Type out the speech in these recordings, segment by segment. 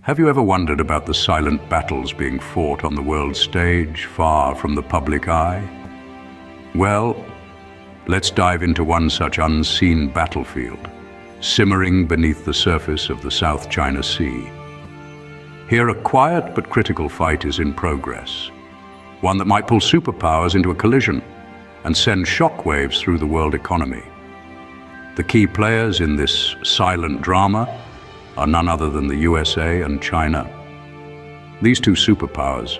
Have you ever wondered about the silent battles being fought on the world stage, far from the public eye? Well, let's dive into one such unseen battlefield, simmering beneath the surface of the South China Sea. Here a quiet but critical fight is in progress, one that might pull superpowers into a collision and send shockwaves through the world economy. The key players in this silent drama are none other than the USA and China. These two superpowers,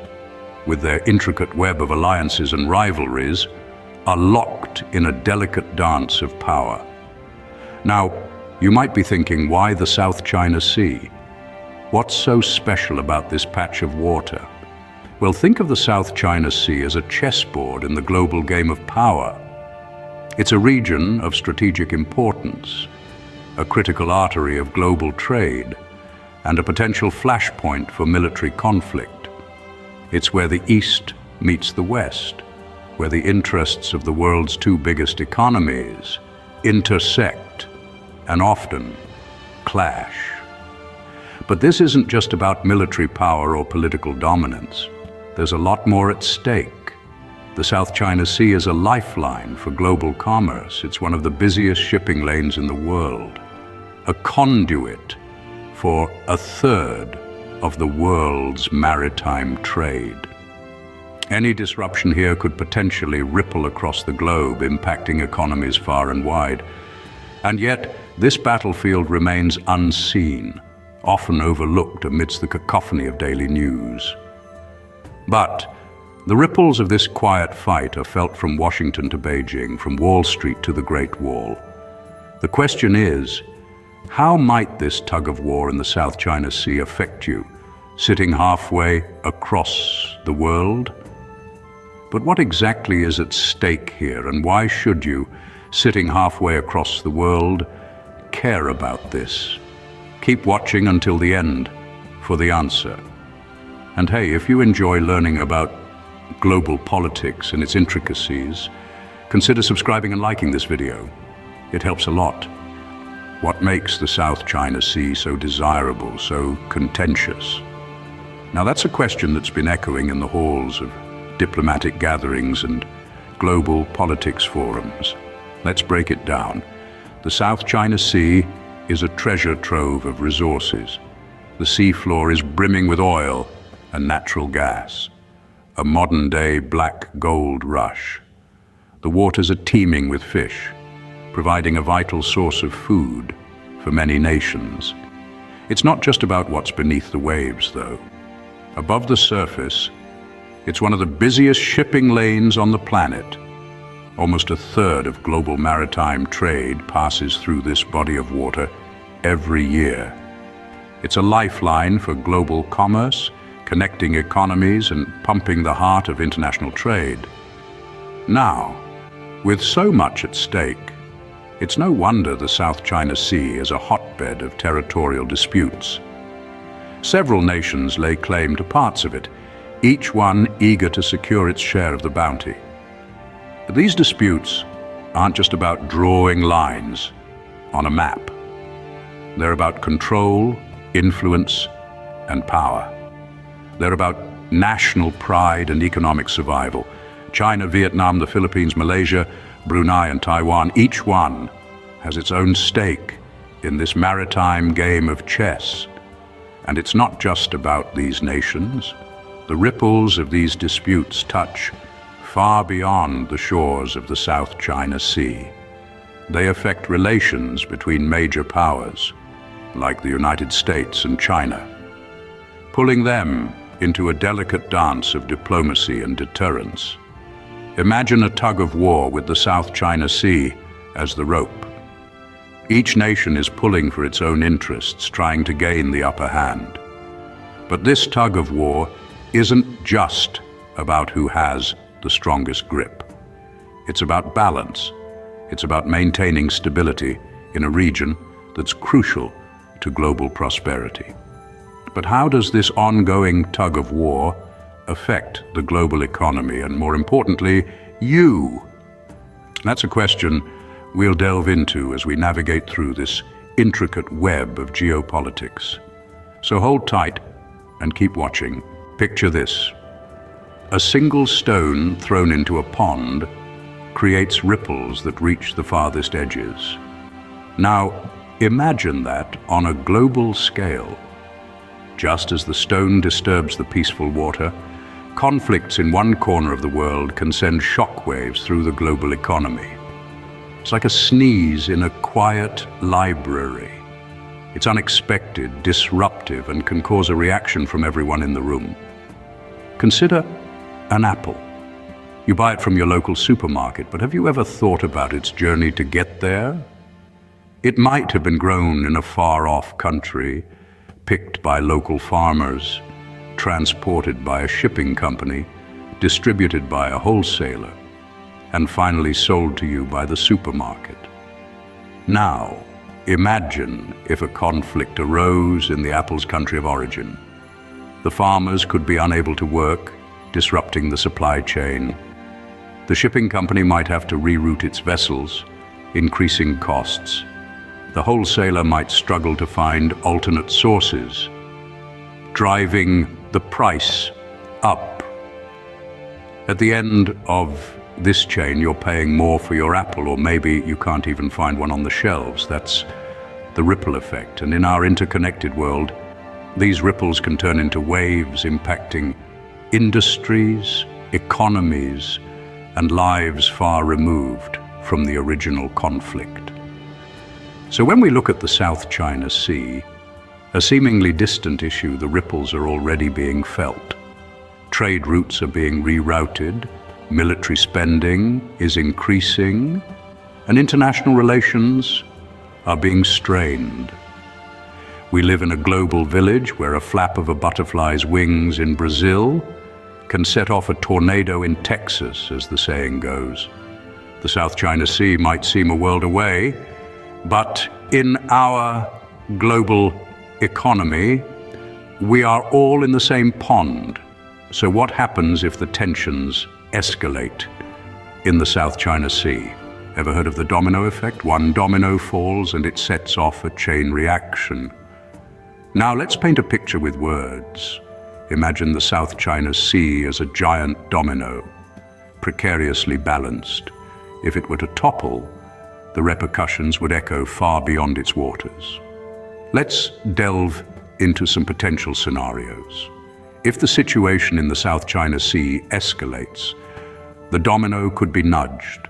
with their intricate web of alliances and rivalries, are locked in a delicate dance of power. Now, you might be thinking, why the South China Sea? What's so special about this patch of water? Well, think of the South China Sea as a chessboard in the global game of power. It's a region of strategic importance, a critical artery of global trade, and a potential flashpoint for military conflict. It's where the East meets the West, where the interests of the world's two biggest economies intersect and often clash. But this isn't just about military power or political dominance. There's a lot more at stake. The South China Sea is a lifeline for global commerce. It's one of the busiest shipping lanes in the world, a conduit for a third of the world's maritime trade. Any disruption here could potentially ripple across the globe, impacting economies far and wide. And yet, this battlefield remains unseen, often overlooked amidst the cacophony of daily news. But the ripples of this quiet fight are felt from Washington to Beijing, from Wall Street to the Great Wall. The question is, how might this tug of war in the South China Sea affect you, sitting halfway across the world? But what exactly is at stake here, and why should you, sitting halfway across the world, care about this? Keep watching until the end for the answer. And hey, if you enjoy learning about global politics and its intricacies, consider subscribing and liking this video. It helps a lot. What makes the South China Sea so desirable, so contentious? Now that's a question that's been echoing in the halls of diplomatic gatherings and global politics forums. Let's break it down. The South China Sea is a treasure trove of resources. The seafloor is brimming with oil and natural gas, a modern-day black gold rush. The waters are teeming with fish, providing a vital source of food for many nations. It's not just about what's beneath the waves, though. Above the surface, it's one of the busiest shipping lanes on the planet. Almost a third of global maritime trade passes through this body of water every year. It's a lifeline for global commerce, connecting economies and pumping the heart of international trade. Now, with so much at stake, it's no wonder the South China Sea is a hotbed of territorial disputes. Several nations lay claim to parts of it, each one eager to secure its share of the bounty. But these disputes aren't just about drawing lines on a map. They're about control, influence, and power. They're about national pride and economic survival. China, Vietnam, the Philippines, Malaysia, Brunei, and Taiwan, each one has its own stake in this maritime game of chess. And it's not just about these nations. The ripples of these disputes touch far beyond the shores of the South China Sea. They affect relations between major powers, like the United States and China, pulling them into a delicate dance of diplomacy and deterrence. Imagine a tug of war with the South China Sea as the rope. Each nation is pulling for its own interests, trying to gain the upper hand. But this tug of war isn't just about who has the strongest grip. It's about balance. It's about maintaining stability in a region that's crucial to global prosperity. But how does this ongoing tug of war affect the global economy and, more importantly, you? That's a question we'll delve into as we navigate through this intricate web of geopolitics. So hold tight and keep watching. Picture this. A single stone thrown into a pond creates ripples that reach the farthest edges. Now, imagine that on a global scale. Just as the stone disturbs the peaceful water, conflicts in one corner of the world can send shockwaves through the global economy. It's like a sneeze in a quiet library. It's unexpected, disruptive, and can cause a reaction from everyone in the room. Consider an apple. You buy it from your local supermarket, but have you ever thought about its journey to get there? It might have been grown in a far-off country, picked by local farmers, transported by a shipping company, distributed by a wholesaler, and finally sold to you by the supermarket. Now, imagine if a conflict arose in the apple's country of origin. The farmers could be unable to work, disrupting the supply chain. The shipping company might have to reroute its vessels, increasing costs. The wholesaler might struggle to find alternate sources, driving the price up. At the end of this chain, you're paying more for your apple, or maybe you can't even find one on the shelves. That's the ripple effect. And in our interconnected world, these ripples can turn into waves impacting industries, economies, and lives far removed from the original conflict. So when we look at the South China Sea, a seemingly distant issue, the ripples are already being felt. Trade routes are being rerouted, military spending is increasing, and international relations are being strained. We live in a global village where a flap of a butterfly's wings in Brazil can set off a tornado in Texas, as the saying goes. The South China Sea might seem a world away, but in our global economy, we are all in the same pond. So what happens if the tensions escalate in the South China Sea? Ever heard of the domino effect? One domino falls and it sets off a chain reaction. Now let's paint a picture with words. Imagine the South China Sea as a giant domino, precariously balanced. If it were to topple, the repercussions would echo far beyond its waters. Let's delve into some potential scenarios. If the situation in the South China Sea escalates, the domino could be nudged.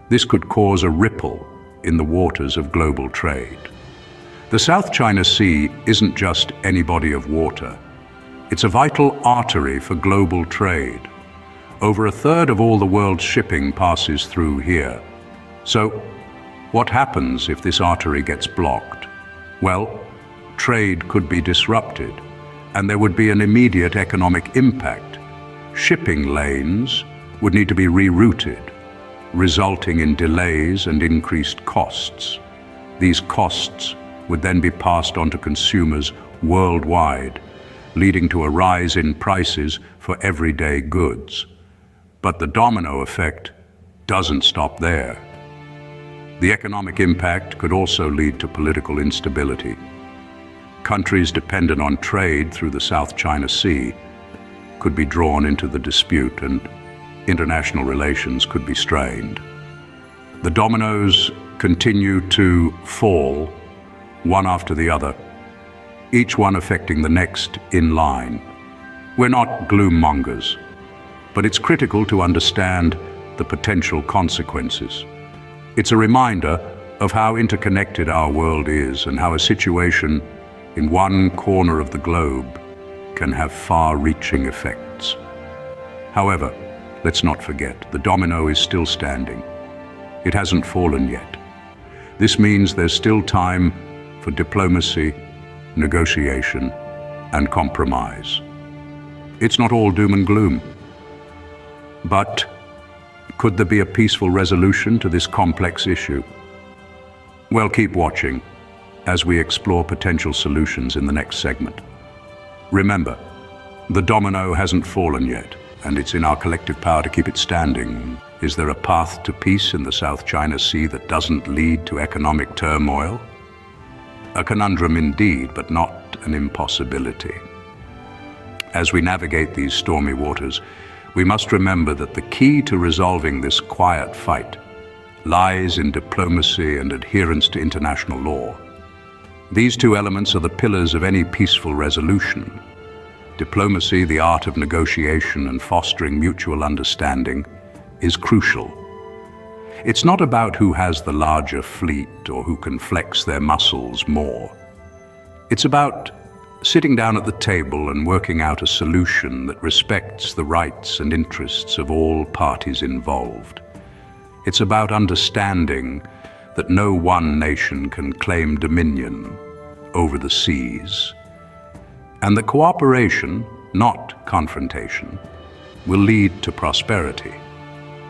This could cause a ripple in the waters of global trade. The South China Sea isn't just any body of water. It's a vital artery for global trade. Over a third of all the world's shipping passes through here. So, what happens if this artery gets blocked? Well, trade could be disrupted, and there would be an immediate economic impact. Shipping lanes would need to be rerouted, resulting in delays and increased costs. These costs would then be passed on to consumers worldwide, leading to a rise in prices for everyday goods. But the domino effect doesn't stop there. The economic impact could also lead to political instability. Countries dependent on trade through the South China Sea could be drawn into the dispute, and international relations could be strained. The dominoes continue to fall, one after the other, each one affecting the next in line. We're not gloom mongers, but it's critical to understand the potential consequences. It's a reminder of how interconnected our world is and how a situation in one corner of the globe can have far-reaching effects. However, let's not forget, the domino is still standing. It hasn't fallen yet. This means there's still time for diplomacy, negotiation, and compromise. It's not all doom and gloom. But could there be a peaceful resolution to this complex issue? Well, keep watching as we explore potential solutions in the next segment. Remember, the domino hasn't fallen yet, and it's in our collective power to keep it standing. Is there a path to peace in the South China Sea that doesn't lead to economic turmoil? A conundrum indeed, but not an impossibility. As we navigate these stormy waters, we must remember that the key to resolving this quiet fight lies in diplomacy and adherence to international law. These two elements are the pillars of any peaceful resolution. Diplomacy, the art of negotiation and fostering mutual understanding, is crucial. It's not about who has the larger fleet or who can flex their muscles more. It's about sitting down at the table and working out a solution that respects the rights and interests of all parties involved. It's about understanding that no one nation can claim dominion over the seas, and that cooperation, not confrontation, will lead to prosperity.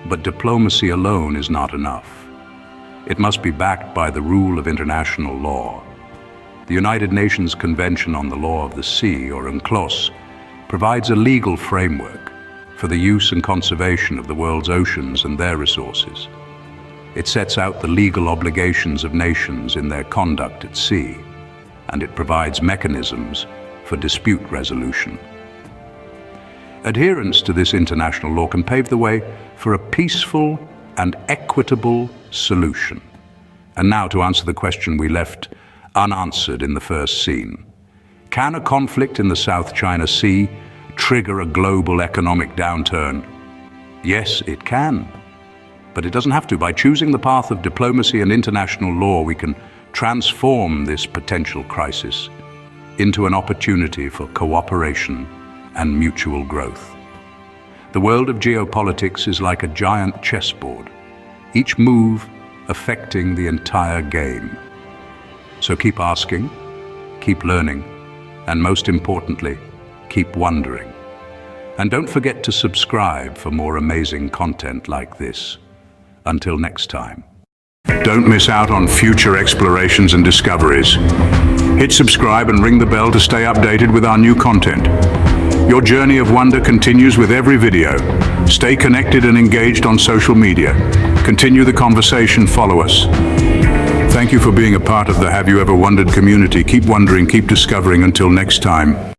But diplomacy alone is not enough. It must be backed by the rule of international law. The United Nations Convention on the Law of the Sea, or UNCLOS, provides a legal framework for the use and conservation of the world's oceans and their resources. It sets out the legal obligations of nations in their conduct at sea, and it provides mechanisms for dispute resolution. Adherence to this international law can pave the way for a peaceful and equitable solution. And now to answer the question we left unanswered in the first scene. Can a conflict in the South China Sea trigger a global economic downturn? Yes, it can. But it doesn't have to. By choosing the path of diplomacy and international law, we can transform this potential crisis into an opportunity for cooperation and mutual growth. The world of geopolitics is like a giant chessboard, each move affecting the entire game. So keep asking, keep learning, and most importantly, keep wondering. And don't forget to subscribe for more amazing content like this. Until next time. Don't miss out on future explorations and discoveries. Hit subscribe and ring the bell to stay updated with our new content. Your journey of wonder continues with every video. Stay connected and engaged on social media. Continue the conversation, follow us. Thank you for being a part of the Have You Ever Wondered community. Keep wondering, keep discovering. Until next time.